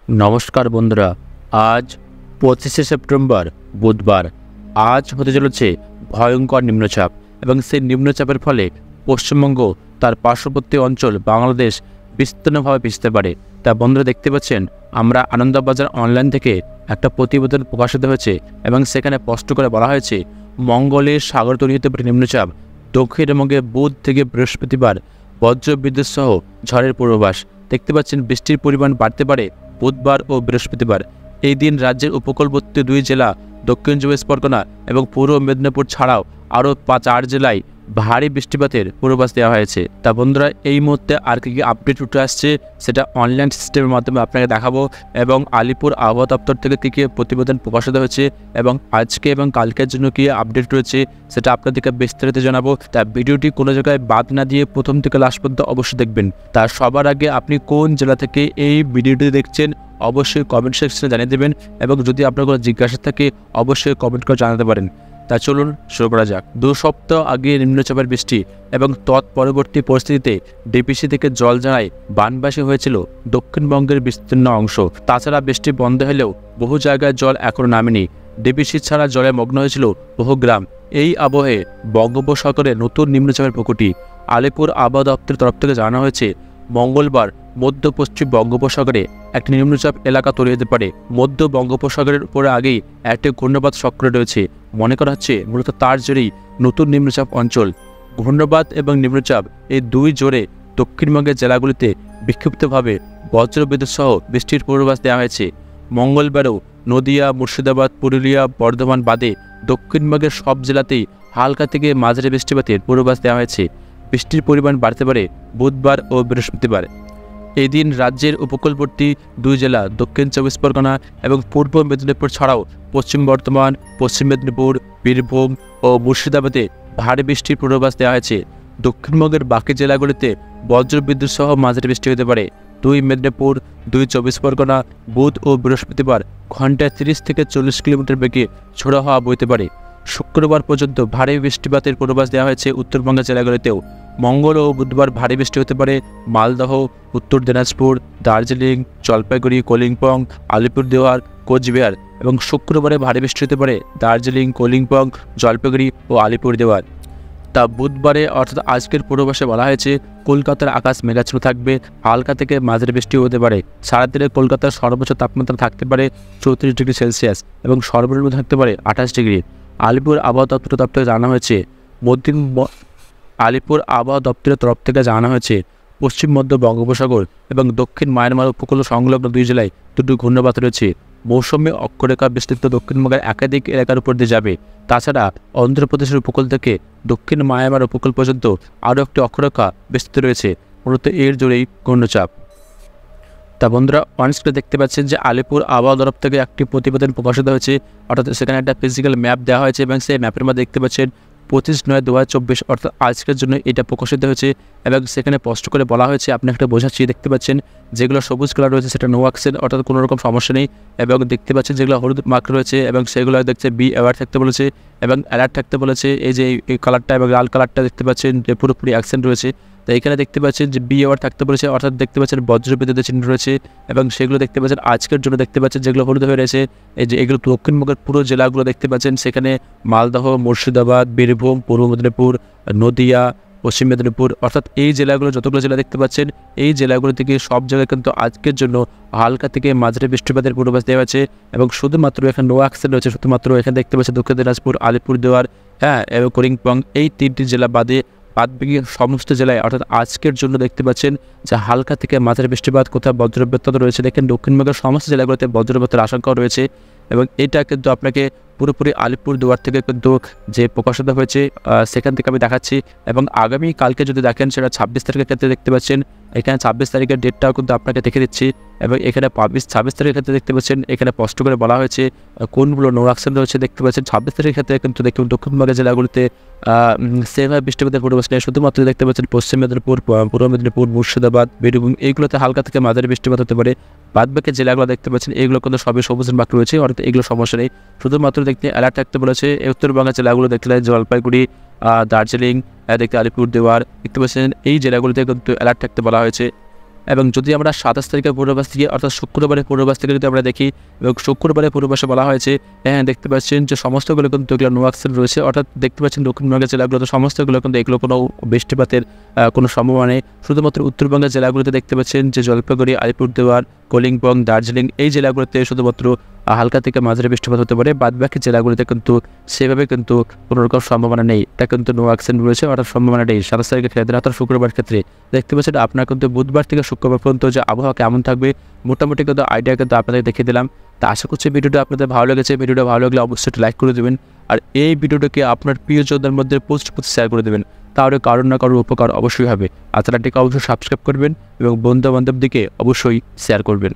नमस्कार बंधुरा आज 25 सेप्टेम्बर बुधवार आज होते चलेছে भयंकर निम्नचाप এবং সেই নিম্নচাপের ফলে পশ্চিমবঙ্গ তার পার্শ্ববর্তী অঞ্চল বাংলাদেশ বিস্তীর্ণভাবে ভিজতে পারে। তা বন্ধুরা দেখতে পাচ্ছেন আমরা আনন্দবাজার অনলাইন থেকে একটা প্রতিবেদন প্রকাশিত হয়েছে এবং সেখানে স্পষ্ট করে বলা হয়েছে মঙ্গলের সাগর তৈরি হতে পারে নিম্নচাপ। দক্ষিণবঙ্গে বুধ থেকে বৃহস্পতিবার বজ্রবিদ্যুৎ সহ ঝড়ের পূর্বাভাস। দেখতে পাচ্ছেন বৃষ্টির পরিমাণ বাড়তে পারে বুধবার ও বৃহস্পতিবার। এই দিন রাজ্যের উপকূলবর্তী দুই জেলা দক্ষিণ চব্বিশ পরগনা এবং পূর্ব মেদিনীপুর ছাড়াও আরও 4 জেলায় ভারী বৃষ্টিপাতের পূর্বাভাস দেওয়া হয়েছে। তা বন্ধুরা এই মুহূর্তে আর কি আপডেট উঠে আসছে সেটা অনলাইন সিস্টেমের মাধ্যমে আপনাকে দেখাবো এবং আলিপুর আবহাওয়া দপ্তর থেকে কী কী প্রতিবেদন প্রকাশিত হয়েছে এবং আজকে এবং কালকের জন্য কী আপডেট রয়েছে সেটা আপনাদেরকে বিস্তারিত জানাবো। তা ভিডিওটি কোনো জায়গায় বাদ না দিয়ে প্রথম থেকে লাস্ট পর্যন্ত অবশ্যই দেখবেন। তার সবার আগে আপনি কোন জেলা থেকে এই ভিডিওটি দেখছেন অবশ্যই কমেন্ট সেকশনে জানিয়ে দেবেন এবং যদি আপনার কোনো জিজ্ঞাসা থাকে অবশ্যই কমেন্ট করে জানাতে পারেন। তা চলুন শুরু করা যাক। 2 সপ্তাহ আগে নিম্নচাপের বৃষ্টি এবং তৎপরবর্তী পরিস্থিতিতে ডিপিসি থেকে জল জানায় বানবাসী হয়েছিল দক্ষিণবঙ্গের বিস্তীর্ণ অংশ। তাছাড়া বৃষ্টি বন্ধ হলেও বহু জায়গায় জল এখনও নামেনি। ডিপিসি ছাড়া জলে মগ্ন হয়েছিল বহু গ্রাম। এই আবহে বঙ্গোপসাগরে নতুন নিম্নচাপের প্রকৃতি। আলিপুর আবহাওয়া দপ্তরের তরফ থেকে জানানো হয়েছে মঙ্গলবার মধ্য পশ্চিম বঙ্গোপসাগরে একটি নিম্নচাপ এলাকা তৈরি হতে পারে। মধ্য বঙ্গোপসাগরের উপরে আগেই একটি ঘূর্ণবাত সক্রিয় রয়েছে। মনে করা হচ্ছে মূলত তার জেরেই নতুন নিম্নচাপ অঞ্চল। ঘূর্ণবাত এবং নিম্নচাপ এই দুই জোরে দক্ষিণবঙ্গের জেলাগুলিতে বিক্ষিপ্তভাবে বজ্রবিদ্যুৎ সহ বৃষ্টির পূর্বাভাস দেওয়া হয়েছে। মঙ্গলবারও নদিয়া, মুর্শিদাবাদ, পুরুলিয়া, বর্ধমান বাদে দক্ষিণবঙ্গের সব জেলাতেই হালকা থেকে মাঝারি বৃষ্টিপাতের পূর্বাভাস দেওয়া হয়েছে। বৃষ্টির পরিমাণ বাড়তে পারে বুধবার ও বৃহস্পতিবার। এই দিন রাজ্যের উপকূলবর্তী দুই জেলা দক্ষিণ চব্বিশ পরগনা এবং পূর্ব মেদিনীপুর ছাড়াও পশ্চিম বর্ধমান, পশ্চিম মেদিনীপুর, বীরভূম ও মুর্শিদাবাদে ভারী বৃষ্টির পূর্বাভাস দেওয়া হয়েছে। দক্ষিণবঙ্গের বাকি জেলাগুলিতে বজ্রবিদ্যুৎ সহ মাঝারি বৃষ্টি হতে পারে। 2 মেদিনীপুর, 2 চব্বিশ পরগনা বুধ ও বৃহস্পতিবার ঘন্টায় 30 থেকে 40 কিলোমিটার বেগে ঝোড়ো হাওয়া বইতে পারে। শুক্রবার পর্যন্ত ভারী বৃষ্টিপাতের পূর্বাভাস দেওয়া হয়েছে উত্তরবঙ্গের জেলাগুলিতেও। মঙ্গল ও বুধবার ভারী বৃষ্টি হতে পারে মালদহ, উত্তর দিনাজপুর, দার্জিলিং, জলপাইগুড়ি, কলিম্পং, আলিপুরদুয়ার, কোচবিহার এবং শুক্রবারে ভারী বৃষ্টি হতে পারে দার্জিলিং, কলিম্পং, জলপাইগুড়ি ও আলিপুরদুয়ার। তা বুধবারে অর্থাৎ আজকের পূর্বাভাসে বলা হয়েছে কলকাতার আকাশ মেঘাচ্ছন্ন থাকবে, হালকা থেকে মাঝারি বৃষ্টি হতে পারে। সারাদিনে কলকাতার সর্বোচ্চ তাপমাত্রা থাকতে পারে 34 ডিগ্রি সেলসিয়াস এবং সর্বনিম্ন থাকতে পারে 28 ডিগ্রি। আলিপুর আবহাওয়া দপ্তরের তরফ থেকে জানানো হয়েছে আলিপুর আবহাওয়া দপ্তরের তরফ থেকে জানানো হয়েছে পশ্চিম মধ্য বঙ্গোপসাগর এবং দক্ষিণ মায়ানমার উপকূল সংলগ্ন দুই জেলায় দুটো ঘূর্ণবাত রয়েছে। মৌসুমী অক্ষরেখা বিস্তৃত দক্ষিণবঙ্গের একাধিক এলাকার উপর দিয়ে যাবে। তাছাড়া অন্ধ্রপ্রদেশের উপকূল থেকে দক্ষিণ মায়ানমার উপকূল পর্যন্ত আরও একটি অক্ষরেখা বিস্তৃত রয়েছে। মূলত এর জোরেই ঘূর্ণচাপ। তা বন্ধুরা অনস্ক্রিনে দেখতে পাচ্ছেন যে আলিপুর আবহাওয়া তরফ থেকে একটি প্রতিবেদন প্রকাশিত হয়েছে, অর্থাৎ সেখানে একটা ফিজিক্যাল ম্যাপ দেওয়া হয়েছে এবং সেই ম্যাপের মধ্যে দেখতে পাচ্ছেন 25/9/2024 অর্থাৎ আজকের জন্য এটা প্রকাশিত হয়েছে এবং সেখানে স্পষ্ট করে বলা হয়েছে আপনি একটা বোঝাচ্ছি দেখতে পাচ্ছেন যেগুলো সবুজ কালার রয়েছে সেটা নো অ্যাকশন অর্থাৎ কোনো রকম সমস্যা নেই এবং দেখতে পাচ্ছেন যেগুলো হলুদ মার্ক রয়েছে এবং সেগুলো দেখছে বি অ্যাওয়ার থাকতে বলেছে এবং অ্যালার্ট থাকতে বলেছে। এই যে এই কালারটা এবং লাল কালারটা দেখতে পাচ্ছেন যে পুরোপুরি অ্যাকশন রয়েছে। তো এখানে দেখতে পাচ্ছেন যে বি অ্যাওয়ার থাকতে বলেছে অর্থাৎ দেখতে পাচ্ছেন বজ্রবিদ্যুতের চিহ্ন রয়েছে এবং সেগুলো দেখতে পাচ্ছেন আজকের জন্য দেখতে পাচ্ছেন যেগুলো হলুদ হয়ে রয়েছে এই যে এগুলো দক্ষিণবঙ্গের পুরো জেলাগুলো দেখতে পাচ্ছেন সেখানে মালদহ, মুর্শিদাবাদ, বীরভূম, পূর্ব মেদিনীপুর, নদিয়া, পশ্চিম মেদিনীপুর অর্থাৎ এই জেলাগুলো যতগুলো জেলা দেখতে পাচ্ছেন এই জেলাগুলো থেকে সব জায়গায় কিন্তু আজকের জন্য হালকা থেকে মাঝারি বৃষ্টিপাতের পূর্বাভাস দেওয়া আছে এবং শুধুমাত্র এখানে নো অ্যাকশন রয়েছে। শুধুমাত্র এখানে দেখতে পাচ্ছেন দক্ষিণ দিনাজপুর, আলিপুরদুয়ার এবং কলিম্পং এই 3টি জেলা বাদে বাদবাকি সমস্ত জেলায় অর্থাৎ আজকের জন্য দেখতে পাচ্ছেন যে হালকা থেকে মাঝারি বৃষ্টিপাত কোথাও বজ্রপাত রয়েছে। দেখেন দক্ষিণবঙ্গের সমস্ত জেলাগুলোতে বজ্রপাতের আশঙ্কাও রয়েছে এবং এটা কিন্তু আপনাকে পুরোপুরি আলিপুরদুয়ার থেকে কিন্তু যে প্রকাশিত হয়েছে সেখান থেকে আমি দেখাচ্ছি এবং আগামী কালকে যদি দেখেন সেটা 26 তারিখের ক্ষেত্রে দেখতে পাচ্ছেন এখানে 26 তারিখের ডেটটাও কিন্তু আপনাকে দেখে দিচ্ছি এবং এখানে 26 তারিখের ক্ষেত্রে দেখতে পাচ্ছেন এখানে স্পষ্ট করে বলা হয়েছে কোনগুলো নো অ্যাকশন রয়েছে। দেখতে পাচ্ছেন 26 তারিখের ক্ষেত্রে কিন্তু দেখুন দক্ষিণবঙ্গের জেলাগুলিতে সেভাবে বৃষ্টিপাতের পূর্বাভাস নেই। শুধুমাত্র দেখতে পাচ্ছেন পশ্চিম মেদিনীপুর, পূর্ব মেদিনীপুর, মুর্শিদাবাদ, বীরভূম এইগুলোতে হালকা থেকে মাঝারি বৃষ্টিপাত হতে পারে। বাদবাকি জেলাগুলো দেখতে পাচ্ছেন এইগুলো কিন্তু সবই সবুজ বাকি রয়েছে অর্থাৎ এগুলো সমস্যা নেই। শুধুমাত্র দেখতে অ্যালার্ট থাকতে বলেছে উত্তরবঙ্গের জেলাগুলো দেখতে জলপাইগুড়ি, দার্জিলিং, দেখতে আলিপুরদুয়ার দেখতে পাচ্ছেন এই জেলাগুলিতে কিন্তু অ্যালার্ট থাকতে বলা হয়েছে। এবং যদি আমরা 27 তারিখের পূর্বাভাস থেকে অর্থাৎ শুক্রবারের পূর্বাভাস থেকে যদি আমরা দেখি, এবং শুক্রবারের পূর্বাভাসে বলা হয়েছে দেখতে পাচ্ছেন যে সমস্তগুলো কিন্তু এগুলো নো অ্যাকশন রয়েছে, অর্থাৎ দেখতে পাচ্ছেন দক্ষিণবঙ্গের জেলাগুলোতে সমস্তগুলো কিন্তু এগুলো কোনো বৃষ্টিপাতের কোনো সম্ভাবনা নেই। শুধুমাত্র উত্তরবঙ্গের জেলাগুলোতে দেখতে পাচ্ছেন যে জলপাইগুড়ি, আলিপুরদুয়ার, কলিম্পং, দার্জিলিং এই জেলাগুলোতে শুধুমাত্র হালকা থেকে মাঝারি বৃষ্টিপাত হতে পারে। বাদবাকি জেলাগুলিতে কিন্তু সেভাবে কিন্তু কোনো রকম সম্ভাবনা নেই, এটা কিন্তু নো অ্যাকশন রয়েছে, অর্থাৎ সম্ভাবনা নেই 27 তারিখের ক্ষেত্রে। অর্থাৎ শুক্রবার ক্ষেত্রে দেখতে পাচ্ছেন আপনার কিন্তু বুধবার থেকে শুক্রবার পর্যন্ত যে আবহাওয়া কেমন থাকবে মোটামুটি কিন্তু আইডিয়া কিন্তু আপনাদের দেখিয়ে দিলাম। তা আশা করছি ভিডিওটা আপনাদের ভালো লেগেছে। ভিডিওটা ভালো লাগলে অবশ্যই একটা লাইক করে দেবেন, আর এই ভিডিওটাকে আপনার প্রিয়জনদের মধ্যে পোস্ট করতে শেয়ার করে দেবেন, তাহলে কারোর না কারোর উপকার অবশ্যই হবে। আর চ্যানেলটিকে অবশ্যই সাবস্ক্রাইব করবেন এবং বন্ধু বান্ধবদেরকে অবশ্যই শেয়ার করবেন।